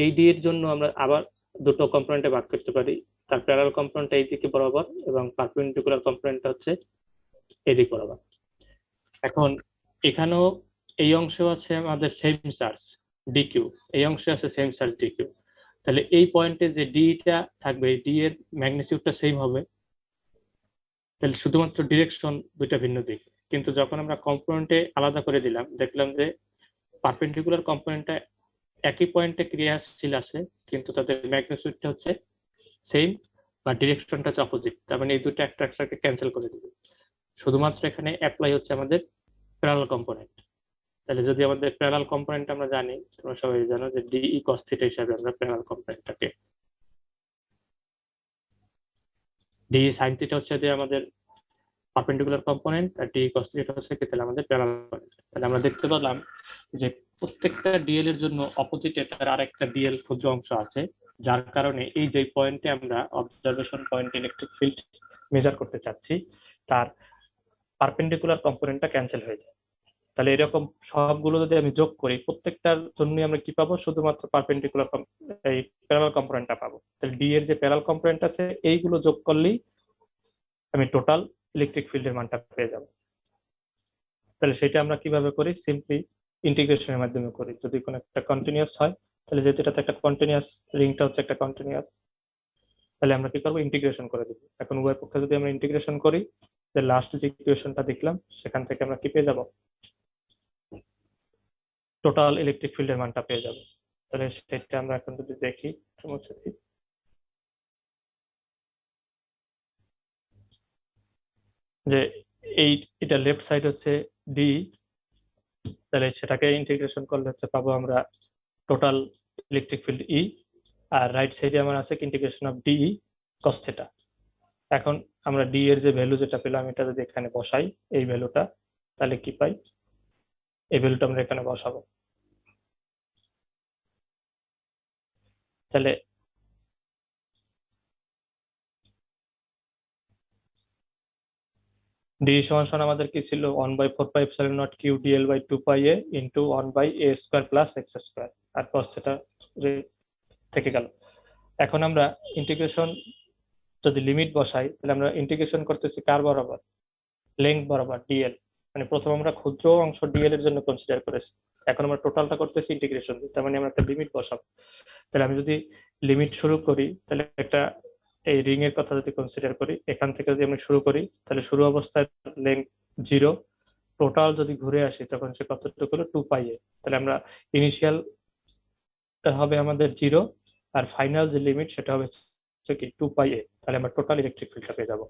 এই ডি এর জন্য আমরা আবার দুটো কম্পোনেন্টে ভাগ করতে পারি, তার প্যারালাল কম্পোনেন্টটা এই দিকে বরাবর এবং পারপেন্ডিকুলার কম্পোনেন্টটা হচ্ছে এদিক বরাবর। এখন এখানেও এই অংশ আছে আমাদের সেম চার্জ ডিকিউ, এই অংশে আছে সেম চার্জ ডিকিউ। তাহলে এই পয়েন্টে যে ডিটা থাকবে, ডি এর ম্যাগনিটিউডটা সেম হবে, তাহলে শুধুমাত্র ডিরেকশন দুইটা ভিন্ন দিক। কিন্তু যখন আমরা কম্পোনেন্টে আলাদা করে দিলাম, দেখলাম যে পারপেন্ডিকুলার কম্পোনেন্টটা একই পয়েন্টে ক্রিয়াশীল আছে, কিন্তু তাদের ম্যাগনিটিউডটা হচ্ছে সেম বা ডিরেকশনটা হচ্ছে অপোজিট। তার মানে এই দুটো একটা একটাকে ক্যান্সেল করে দিবে, শুধুমাত্র এখানে অ্যাপ্লাই হচ্ছে আমাদের প্যারালাল কম্পোনেন্ট। তাহলে যদি আমাদের প্যারালাল কম্পোনেন্ট আমরা জানি, তোমরা সবাই জানো যে ডিই কস থিটা হিসাবে আমরা প্যারালাল কম্পোনেন্টটাকে, ডিই সাইন থিটা হচ্ছে যে আমাদের পারপেন্ডিকুলার কম্পোনেন্ট, আর ডিই কস থিটা হচ্ছে কি তাহলে আমাদের প্যারালাল কম্পোনেন্ট। তাহলে আমরা দেখতে পেলাম যে প্রত্যেকটা ডিএল এর জন্য অপোজিটে তার আরেকটা ডিএল ক্ষুদ্র অংশ আছে, যার কারণে এই যে পয়েন্টে আমরা observation point electric field measure করতে চাচ্ছি, তার পারপেন্ডিকুলার কম্পোনেন্টটা ক্যান্সেল হয়ে যায়। তাহলে এরকম সবগুলো যদি আমি যোগ করি, প্রত্যেকটার জন্য আমরা কি পাবো, শুধুমাত্র পারপেন্ডিকুলার এই প্যারালাল কম্পোনেন্টটা পাবো। তাহলে ডি এর যে প্যারালাল কম্পোনেন্ট আছে এইগুলো যোগ করলেই আমি টোটাল ইলেকট্রিক ফিল্ডের মানটা পেয়ে যাব। তাহলে সেটা আমরা কিভাবে করি, সিম্পলি ইন্টিগ্রেশনের মাধ্যমে করি। যদি কোনো একটা কন্টিনিউয়াস হয়, তাহলে যেহেতু এটা একটা কন্টিনিউয়াস, রিংটা হচ্ছে একটা কন্টিনিউয়াস, তাহলে আমরা কি করবো, ইন্টিগ্রেশন করে দেবো। এখন উভয় পক্ষে যদি আমরা ইন্টিগ্রেশন করি, যে লাস্ট যে ইকুয়েশনটা দেখলাম সেখান থেকে আমরা কি পেয়ে যাব, টোটাল ইলেকট্রিক ফিল্ডের মানটা পেয়ে যাব। তাহলে সেটা আমরা এখন যদি দেখি, যে এটা লেফট সাইড হচ্ছে ডি, তাহলে সেটাকে ইন্টিগ্রেশন করলে হচ্ছে পাবো আমরা টোটাল ইলেকট্রিক ফিল্ড ই, আর রাইট সাইডে আমার আছে integration of DE cos theta. এখন আমরা ডি এর যে ভ্যালু যেটা পেলাম, এটা যদি এখানে বসাই এই ভ্যালুটা, তাহলে কি পাই, এই ভ্যালুটা আমরা এখানে বসাবো। তাহলে ডি সমান সমান আমাদের কি ছিল 1/4πε0 q DL by 2πa into 1/a square plus x square, আর cos থিটা থেকে গেল। এখন আমরা ইন্টিগ্রেশন যদি লিমিট বসাই, তাহলে আমরা ইন্টিগ্রেশন করতেছি কার বরাবর? লেংথ বরাবর ডিএল। মানে প্রথম আমরা ক্ষুদ্র অংশ ডিএল এর জন্য কনসিডার করেছি, এখন আমরা টোটালটা করতেছি ইন্টিগ্রেশন, তার মানে আমরা একটা লিমিট বসাবো। তাহলে আমি যদি লিমিট শুরু করি, তাহলে একটা এই রিং এর কথা যদি কনসিডার করি, এখান থেকে যদি আমি শুরু করি, তাহলে শুরু অবস্থায় লেংথ 0, টোটাল যদি ঘুরে আসি তখন সে কতটুকু হলো 2πa। তাহলে আমরা ইনিশিয়াল হবে আমাদের 0, আর ফাইনাল যে লিমিট সেটা হবে কি 2πa। তাহলে আমরা টোটাল ইলেকট্রিক ফিল্ডটা পেয়ে যাবো।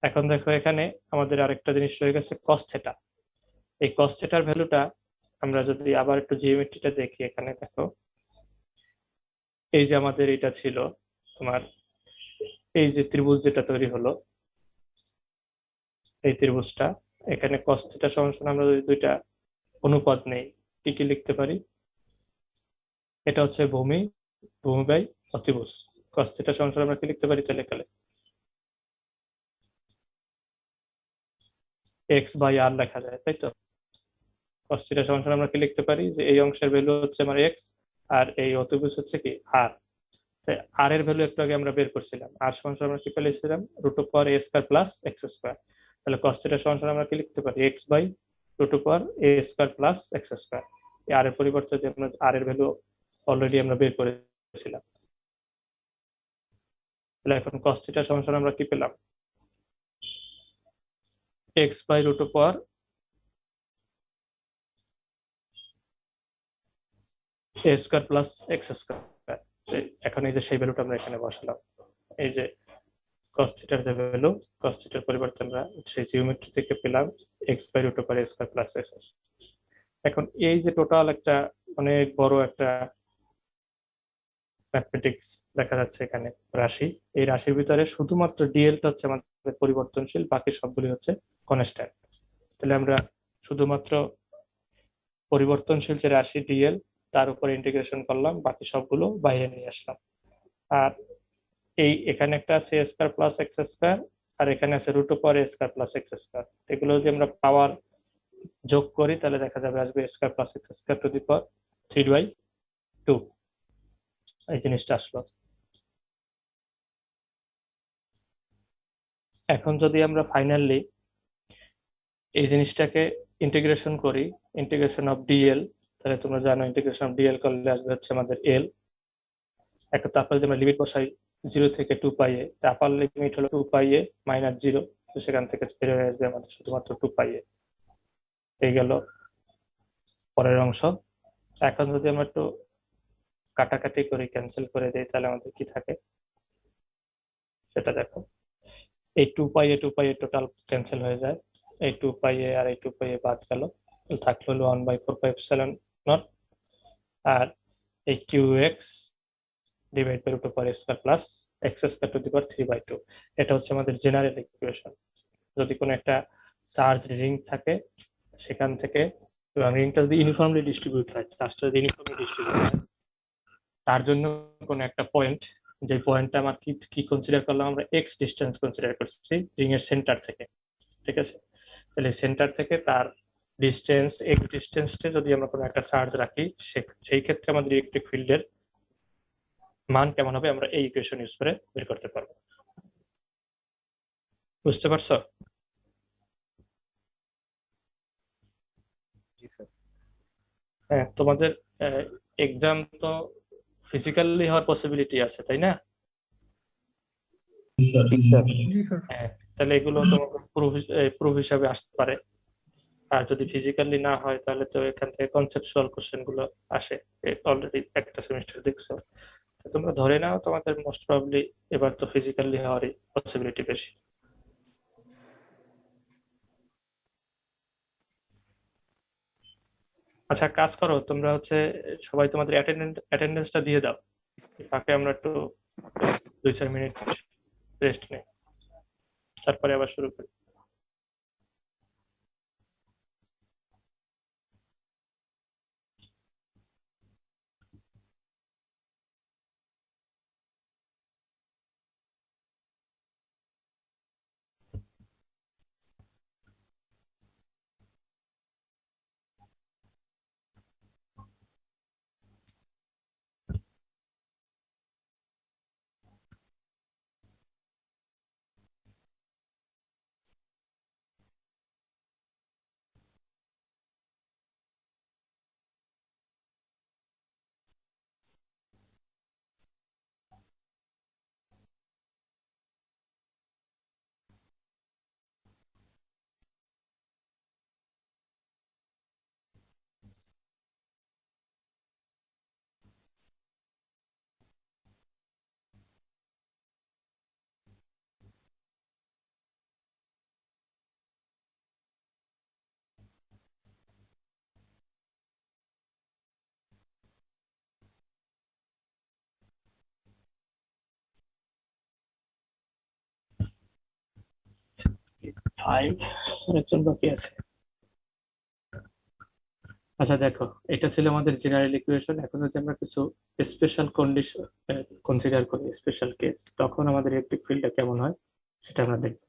এখন দেখো এখানে আমাদের আরেকটা জিনিস রয়ে গেছে cos থিটা। এই cos থিটার ভ্যালুটা আমরা যদি আবার একটু জিওমেট্রিটা দেখি, এখানে দেখো এই যে আমাদের এটা ছিল তোমার এই যে ত্রিভুজ যেটা তৈরি হলো, এই ত্রিভুজটা, এখানে cos থিটা সমান সমান আমরা যদি দুইটা অনুপাত নেই, কি কি লিখতে পারি? এটা হচ্ছে ভূমি, ভূমি বাই অতিভুজ। cos থিটা সমান সমান আমরা কি লিখতে পারি? তাহলে এখানে এক্স বাই আর লেখা যায়, তাই তো? cos থিটা সমান সমান আমরা কি লিখতে পারি? যে এই অংশের ভ্যালু হচ্ছে আমার এক্স, আর এই অতিভুজ হচ্ছে কি আর। আর এর ভ্যালু একটু আগে আমরা বের করছিলাম, আর সমান সমান আমরা কি পেয়েছিলাম? Root of power A square plus x square. তাহলে cos থিটা সমান সমান আমরা কি লিখতে পারি? X by root of power A square plus x square. এই আর এর পরিবর্তে যে আমরা আর এর ভ্যালু অলরেডি আমরা বের করেছিলাম, তাহলে এখন cos থিটা সমান সমান আমরা কি পেলাম? X by root of power A square plus x square. এখন এই যে সেই ভ্যালুটা আমরা এখানে বসালাম, এই যে cos থিটার যে ভ্যালু, cos থিটার পরিবর্তে আমরা সেই জিওমেট্রি থেকে পেলাম x by root over a square plus s। এখন এই যে টোটাল একটা অনেক বড় একটা ম্যাথমেটিক্স দেখা যাচ্ছে এখানে, রাশি। এই রাশির ভিতরে শুধুমাত্র ডিএলটা হচ্ছে আমাদের পরিবর্তনশীল, বাকি সবগুলি হচ্ছে কনস্ট্যান্ট। তাহলে আমরা শুধুমাত্র পরিবর্তনশীল যে রাশি ডিএল তার উপরে ইন্টিগ্রেশন করলাম, বাকি সবগুলো বাইরে নিয়ে আসলাম। আর এই এখানে একটা আছে এ স্কয়ার প্লাস এক্স স্কয়ার, আর এখানে আছে root over a square plus x square. এগুলো যদি আমরা পাওয়ার যোগ করি, তাহলে দেখা যাবে আসবে a square plus x square to the power 3/2। এই জিনিসটা আসলো। এখন যদি আমরা ফাইনালি এই জিনিসটাকে ইন্টিগ্রেশন করি, ইন্টিগ্রেশন অফ ডিএল, তাহলে তোমরা জানো ইন্টিগ্রেশন অফ ডিএল করলে আসবে হচ্ছে আমাদের এল। একটা তারপরে যদি আমরা লিমিট বসাই 0 থেকে 2πa, আপার লিমিট হলো 2πa মাইনাস 0, তো সেখান থেকে বের হয়ে আসবে আমাদের শুধুমাত্র 2πa। এই গেল পরের অংশ। এখন যদি আমরা একটু কাটাকাটি করে ক্যান্সেল করে দিই, তাহলে আমাদের কি থাকে সেটা দেখো। এই 2πa টোটাল ক্যান্সেল হয়ে যায়, এই 2πa আর এই 2πa বাদ গেল, থাকলো হলো 1/4πε0, আর এই qx divide by root over a square plus x square to the power 3/2। এটা হচ্ছে আমাদের জেনারেল ইকুয়েশন। যদি কোনো একটা চার্জ রিং থাকে, সেখান থেকে রিংটা যদি ইউনিফর্মলি ডিস্ট্রিবিউট হয়, চার্জটা যদি ইউনিফর্মলি ডিস্ট্রিবিউট হয়, তার জন্য কোনো একটা পয়েন্ট, যে পয়েন্টটা আমার কি কনসিডার করলাম, আমরা এক্স ডিস্টেন্স কনসিডার করছি রিং এর সেন্টার থেকে, ঠিক আছে? তাহলে সেন্টার থেকে তার ডিস্টেন্স, এক্স ডিস্টেন্সে যদি আমরা কোনো একটা চার্জ রাখি, সেই ক্ষেত্রে আমাদের ইলেকট্রিক ফিল্ডের মান কেমন হবে আমরা এই ইকুয়েশন ইউজ করে বের করতে পারবো। বুঝতে পারছো? হ্যাঁ, তোমাদের এক্সাম তো ফিজিক্যালি হওয়ার পসিবিলিটি আছে, তাই না? জি স্যার। হ্যাঁ, তাহলে এগুলো তোমাকে প্রুফ হিসাবে আসতে পারে। আর যদি ফিজিক্যালি না হয়, তাহলে তো এখান থেকে কনসেপচুয়াল কোশ্চেন গুলো আসে, অলরেডি একটা সেমিস্টার দেখছো। তো তোমরা ধরে নাও তোমাদের মোস্ট প্রবাবলি এবার তো ফিজিক্যালি হওয়ারই পসিবিলিটি বেশি। আচ্ছা, কাজ করো তোমরা হচ্ছে সবাই তোমাদের অ্যাটেন্ডেন্সটা দিয়ে দাও, ফাঁকে আমরা একটু 2-4 মিনিট রেস্ট নেই, তারপরে আবার শুরু করি। 5 একজন বাকি আছে। আচ্ছা দেখো, এটা ছিল আমাদের জেনারেল ইকুয়েশন। এখন যদি আমরা কিছু স্পেশাল কন্ডিশন কনসিডার করি, স্পেশাল কেস, তখন আমাদের ইলেকট্রিক ফিল্ডটা কেমন হয় সেটা আমরা দেখব।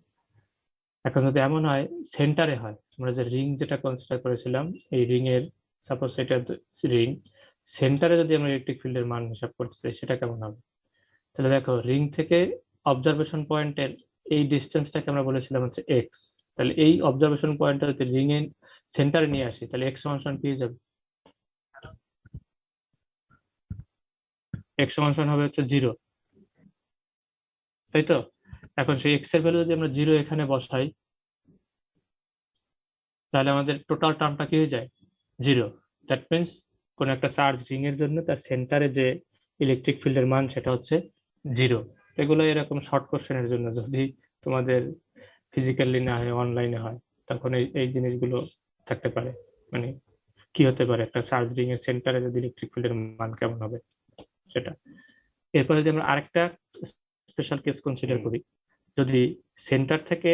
এখন যদি এমন হয় সেন্টারে হয়, আমরা যে রিং যেটা কনসিডার করেছিলাম, এই রিং এর সাপোজ এটা রিং, সেন্টারে যদি আমরা ইলেকট্রিক ফিল্ডের মান হিসাব করতে চাই সেটা কেমন হবে। তাহলে দেখো, রিং থেকে অবজারভেশন পয়েন্টের এই ডিস্টেন্সটাকে আমরা বলেছিলাম হচ্ছে এক্স। তাহলে এই অবজারভেশন পয়েন্টটা যদি রিং এর সেন্টারে নিয়ে আসি, তাহলে এক্স সমান পেয়ে যাবে, এক্স সমান হবে হচ্ছে 0, তাই তো? এখন সেই এক্স এর ভ্যালু যদি আমরা 0 এখানে বসাই, তাহলে আমাদের টোটাল টার্মটা কি হয়ে যায় 0। দ্যাট মিনস কোন একটা চার্জ রিং এর জন্য তার সেন্টারে যে ইলেকট্রিক ফিল্ডের মান সেটা হচ্ছে 0। এগুলো এরকম শর্ট কোশ্চেনের জন্য, যদি তোমাদের ফিজিক্যালি না হয় অনলাইনে হয়, তখন এই এই জিনিসগুলো থাকতে পারে। মানে কি হতে পারে, একটা চার্জ রিং এর সেন্টারে যদি ইলেকট্রিক ফিল্ডের মান কেমন হবে সেটা। এরপর যদি আমরা আরেকটা স্পেশাল কেস কনসিডার করি, যদি সেন্টার থেকে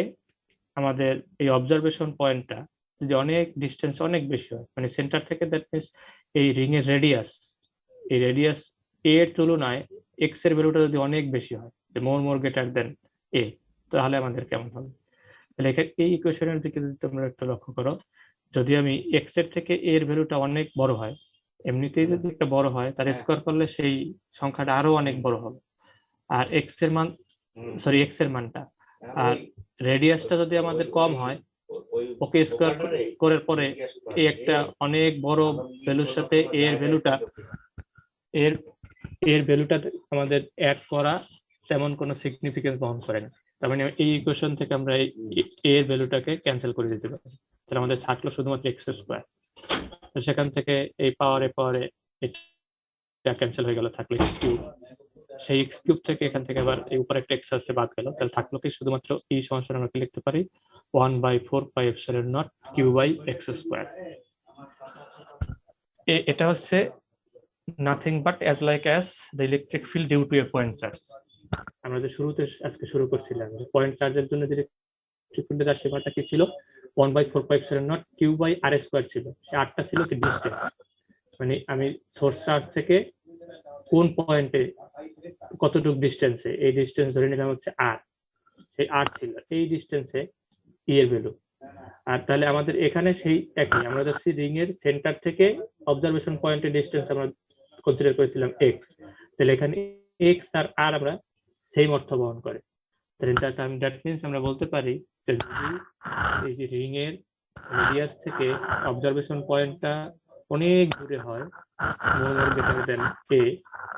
আমাদের এই অবজারভেশন পয়েন্টটা যদি অনেক ডিস্টেন্স অনেক বেশি হয়, মানে সেন্টার থেকে দ্যাট মিনস এই রিং এর রেডিয়াস, এই রেডিয়াস এ এর তুলনায় এক্স এর ভ্যালুটা যদি অনেক বেশি হয়, মোর গ্রেটার দেন এ, তাহলে আমাদের কেমন হবে। তাহলে এখানে এই ইকুয়েশনের দিকে যদি তোমরা একটু লক্ষ্য করো, যদি আমি এক্স এর থেকে এ এর ভ্যালুটা অনেক বড় হয়, এমনিতেই যদি একটা বড় হয়, তার স্কোয়ার করলে সেই সংখ্যাটা আরো অনেক বড় হবে। আর এক্স এর মান, সরি এক্স এর মানটা, আর রেডিয়াসটা যদি আমাদের কম হয়, ওকে স্কোয়ার করার পরে এই একটা অনেক বড় ভ্যালুর সাথে এর ভ্যালুটা এর এর ভ্যালুটা আমাদের অ্যাড করা তেমন কোনো সিগনিফিকেন্স বহন করে না। তার মানে এই ইকুয়েশন থেকে আমরা এর ভ্যালুটাকে ক্যান্সেল করে দিতে পারি, তাহলে আমাদের থাকলো শুধুমাত্র এক্স স্কোয়ার। তো সেখান থেকে এই পাওয়ারে এটা ক্যান্সেল হয়ে গেল, থাকলো এক্স কিউব। সেই এক্স কিউব থেকে এখান থেকে আবার এই উপরে একটা এক্স আছে বাদ গেল, তাহলে থাকলো কি শুধুমাত্র এই সমস্যাটা আমরা লিখতে পারি 1/4πε0 q/x স্কোয়ার। এটা হচ্ছে nothing but as like as the electric field due to a point charge. আমরা যে শুরুতে আজকে শুরু করছিলাম যে পয়েন্ট চার্জের জন্য যে ইলেকট্রিক ফিল্ডের তার সীমাটা কি ছিল, 1/4πε0 q/r স্কোয়ার ছিল। সে আরটা ছিল কি ডিস্টেন্স, মানে আমি সোর্স চার্জ থেকে কোন পয়েন্টে কতটুকু ডিস্টেন্সে, এই ডিস্টেন্স ধরে নিলাম হচ্ছে আর, সেই আর ছিল এই ডিস্টেন্সে ই এর ভ্যালু। আর তাহলে আমাদের এখানে সেই একই, আমরা ধরছি রিং এর সেন্টার থেকে অবজারভেশন পয়েন্টের ডিস্টেন্স আমরা কনসিডার করেছিলাম এক্স, তাহলে এখানে এক্স আর আর আমরা সেম অর্থ বহন করে। তাহলে দ্যাট মিনস আমরা বলতে পারি যে যদি এই যে রিং এর রেডিয়াস থেকে অবজারভেশন পয়েন্টটা অনেক দূরে হয়, মোর গ্রেটার দেন এ,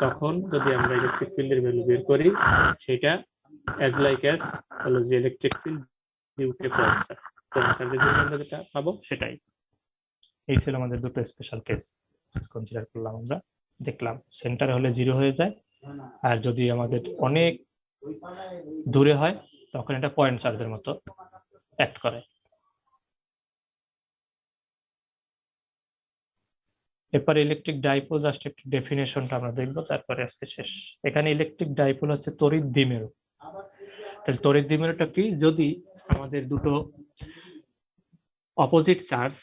তখন যদি আমরা ইলেকট্রিক ফিল্ডের ভ্যালু বের করি, সেটা অ্যাজ লাইক অ্যাজ হলো যে electric field due to point চার্জের জন্য আমরা যেটা পাবো সেটাই। এই ছিল আমাদের দুটো স্পেশাল কেস কনসিডার করলাম। আমরা দেখলাম সেন্টার হলে 0 হয়ে যায়, আর যদি আমাদের অনেক দূরে হয় তখন এটা পয়েন্ট চার্জের মতো অ্যাক্ট করে। এরপরে ইলেকট্রিক ডাইপোল জাস্ট একটু ডেফিনেশনটা আমরা দেখবো, তারপরে আজকে শেষ। এখানে ইলেকট্রিক ডাইপোল হচ্ছে তড়িৎ দ্বিমেরু। তাহলে তড়িৎ দ্বিমেরুটা কি, যদি আমাদের দুটো অপোজিট চার্জ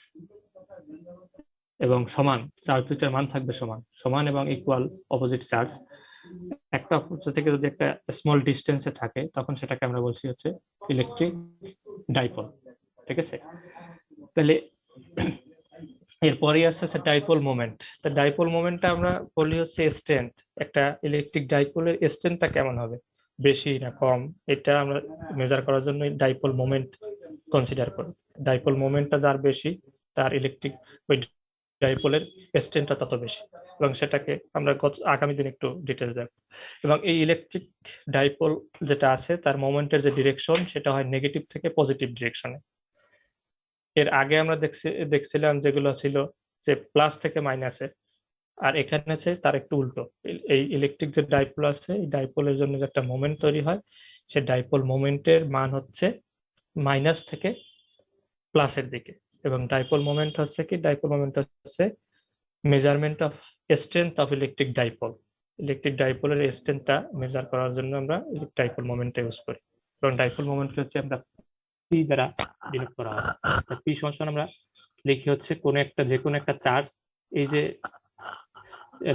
এবং সমান চার্জ, দুটার মান থাকবে সমান সমান এবং ইকুয়াল অপোজিট চার্জ, একটা অপোজিট থেকে যদি একটা স্মল ডিস্টেন্সে থাকে, তখন সেটাকে আমরা বলছি হচ্ছে ইলেকট্রিক ডাইপোল। ঠিক আছে, তাহলে এরপরে আসছে ডাইপোল মোমেন্ট। তা ডাইপোল মোমেন্টটা আমরা বলি হচ্ছে স্ট্রেংথ। একটা ইলেকট্রিক ডাইপোলের স্ট্রেংথটা কেমন হবে, বেশি না কম, এটা আমরা মেজার করার জন্য ডাইপোল মোমেন্ট কনসিডার করি। ডাইপোল মোমেন্টটা যার বেশি, তার ইলেকট্রিক ওই ডাইপোলের স্ট্রেংথটা তত বেশি, এবং সেটাকে আমরা আগামী দিন একটু ডিটেলস দেখব। এবং এই ইলেকট্রিক ডাইপোল যেটা আছে, তার মোমেন্টের যে ডিরেকশন সেটা হয় নেগেটিভ থেকে পজিটিভ ডিরেকশনে। এর আগে আমরা দেখছিলাম যেগুলো ছিল যে প্লাস থেকে মাইনাসে, আর এখানে আছে তার একটু উল্টো। এই ইলেকট্রিক যে ডাইপোল আছে, এই ডাইপোলের জন্য যে একটা মোমেন্ট তৈরি হয়, সে ডাইপোল মোমেন্টের মান হচ্ছে মাইনাস থেকে প্লাসের দিকে। এবং ডাইপোল মোমেন্ট হচ্ছে কি, ডাইপোল মোমেন্ট হচ্ছে measurement of strength of electric dipole. Electric ডাইপোলের স্ট্রেংথটা মেজার করার জন্য আমরা ডাইপোল মোমেন্টটা ইউজ করি। এবং ডাইপোল মোমেন্ট হচ্ছে আমরা পি দ্বারা ডিনোট করা হয়। পি সমান আমরা লিখি হচ্ছে যে কোনো একটা চার্জ, এই যে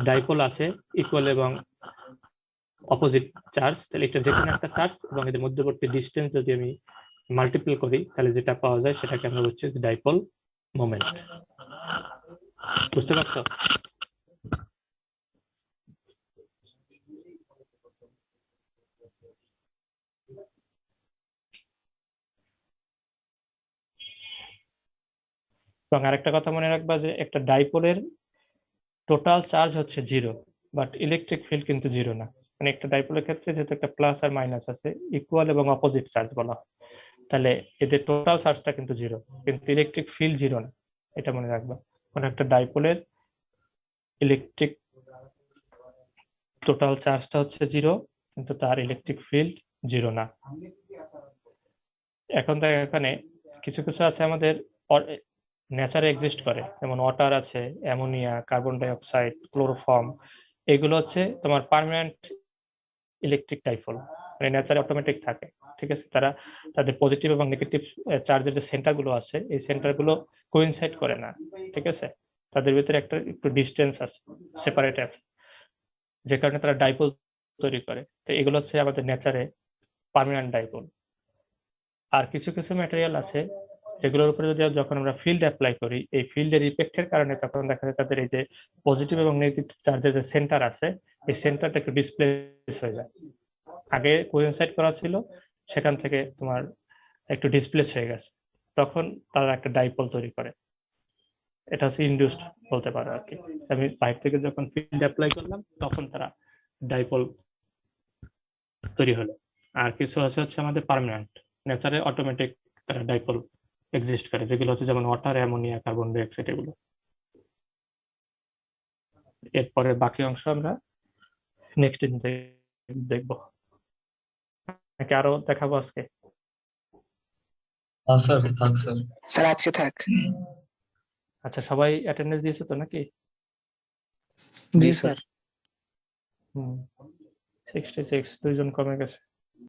ডাইপোল আছে ইকুয়াল এবং অপোজিট চার্জ, তাহলে এটা যে কোনো একটা চার্জ এবং এদের মধ্যবর্তী ডিস্টেন্স যদি আমি মাল্টিপ্লাই করি তাহলে যেটা পাওয়া যায় সেটাকে আমরা বলছি ডাইপোল মোমেন্ট। বুঝতে পারছো? এবং আরেকটা কথা মনে রাখবা যে একটা ডাইপোলের টোটাল চার্জ হচ্ছে 0, বাট ইলেকট্রিক ফিল্ড কিন্তু 0 না। মানে একটা ডাইপোলের ক্ষেত্রে যেহেতু একটা প্লাস আর মাইনাস আছে, ইকুয়াল এবং অপোজিট চার্জ বলা হয়, তাহলে এদের টোটাল চার্জটা কিন্তু 0, কিন্তু ইলেকট্রিক ফিল্ড 0 না, এটা মনে রাখবা। মানে একটা ডাইপোলের ইলেকট্রিক টোটাল চার্জটা হচ্ছে 0, কিন্তু তার ইলেকট্রিক ফিল্ড 0 না। এখন দেখ এখানে কিছু কিছু আছে আমাদের নেচারে এক্সিস্ট করে, যেমন ওয়াটার আছে, ammonia, carbon die oxide, chloroform, এগুলো হচ্ছে তোমার পার্মানেন্ট ইলেকট্রিক ডাইপোল, মানে নেচারে অটোমেটিক থাকে। ঠিক আছে, তাদের পজিটিভ এবং নেগেটিভ চার্জের যে সেন্টার গুলো আছে, এই সেন্টার গুলো কোইনসাইড করে না। ঠিক আছে, তাদের ভিতরে একটু ডিস্টেন্স আছে, সেপারেট আছে, যে কারণে তারা ডাইপোল তৈরি করে। তো এগুলো হচ্ছে আমাদের নেচারে পার্মানেন্ট ডাইপোল। আর কিছু কিছু ম্যাটেরিয়াল আছে যেগুলোর উপরে যদি যখন আমরা ফিল্ড অ্যাপ্লাই করি, এই ফিল্ডের ইফেক্টের কারণে তখন দেখা যায় তাদের এই যে পজিটিভ এবং নেগেটিভ চার্জের যে সেন্টার আছে, এই সেন্টারটা একটু ডিসপ্লেস হয়ে যায়। আগে কোইনসাইড করা ছিল, সেখান থেকে তোমার একটু ডিসপ্লেস হয়ে গেছে, তখন তারা একটা ডাইপোল তৈরি করে। এটা হচ্ছে ইনডিউসড বলতে পারো আর কি। আমি বাইরে থেকে যখন ফিল্ড অ্যাপ্লাই করলাম তখন তারা ডাইপোল তৈরি হলো। আর কিছু হচ্ছে আমাদের পার্মানেন্ট, নেচারে অটোমেটিক তারা ডাইপোল এক্সিস্ট করে, যেগুলো হচ্ছে যেমন water, ammonia, carbon die oxide, এগুলো। এরপরে বাকি অংশ আমরা নেক্সট দিন দেখবো, নাকি আরো দেখাবো আজকে? স্যার আজকে থাক। আচ্ছা, সবাই অ্যাটেন্ডেন্স দিয়েছে তো নাকি? জি স্যার। 66, 2 জন কমে গেছে।